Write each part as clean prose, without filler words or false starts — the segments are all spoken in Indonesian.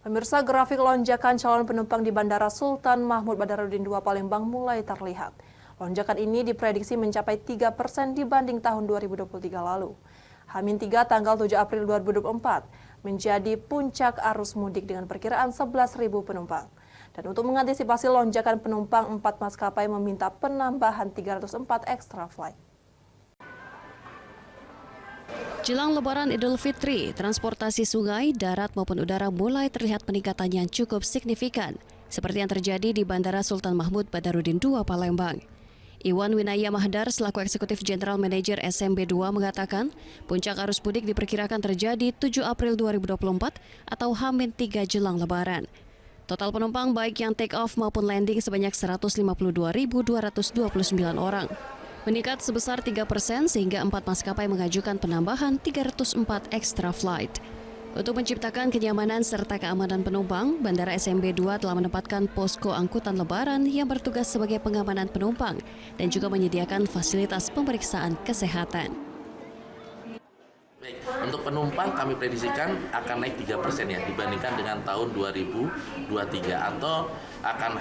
Pemirsa, grafik lonjakan calon penumpang di Bandara Sultan Mahmud Badarudin II Palembang mulai terlihat. Lonjakan ini diprediksi mencapai 3% dibanding tahun 2023 lalu. H-3 tanggal 7 April 2024 menjadi puncak arus mudik dengan perkiraan 11.000 penumpang. Dan untuk mengantisipasi lonjakan penumpang, 4 maskapai meminta penambahan 304 extra flight. Jelang Lebaran Idul Fitri, transportasi sungai, darat maupun udara mulai terlihat peningkatan yang cukup signifikan, seperti yang terjadi di Bandara Sultan Mahmud Badarudin II Palembang. Iwan Winaya Mahdar selaku Eksekutif General Manager SMB 2 mengatakan, puncak arus mudik diperkirakan terjadi 7 April 2024 atau H-3 jelang Lebaran. Total penumpang baik yang take off maupun landing sebanyak 152.229 orang. Meningkat sebesar 3% sehingga 4 maskapai mengajukan penambahan 304 extra flight. Untuk menciptakan kenyamanan serta keamanan penumpang, Bandara SMB 2 telah menempatkan posko angkutan lebaran yang bertugas sebagai pengamanan penumpang dan juga menyediakan fasilitas pemeriksaan kesehatan. Baik, untuk penumpang kami prediksikan akan naik 3% ya dibandingkan dengan tahun 2023 atau akan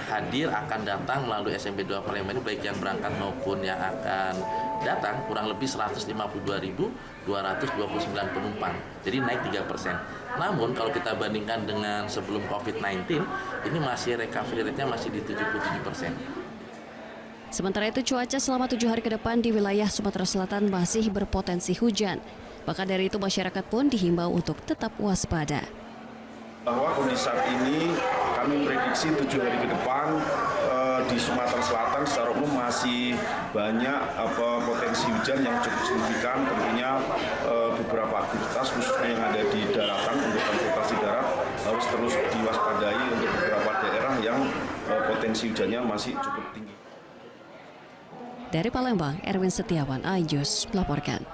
datang melalui SMB 2 Palembang ini baik yang berangkat maupun yang akan datang kurang lebih 152.229 penumpang. Jadi naik 3%. Namun kalau kita bandingkan dengan sebelum COVID-19 ini masih recovery rate-nya masih di 77%. Sementara itu cuaca selama 7 hari ke depan di wilayah Sumatera Selatan masih berpotensi hujan. Maka dari itu masyarakat pun dihimbau untuk tetap waspada. Bahwa kondisi saat ini kami prediksi 7 hari ke depan di Sumatera Selatan secara umum masih banyak potensi hujan yang cukup signifikan. Tentunya beberapa aktivitas khususnya yang ada di daratan untuk transportasi darat harus terus diwaspadai untuk beberapa daerah yang potensi hujannya masih cukup tinggi. Dari Palembang, Erwin Setiawan, iNews melaporkan.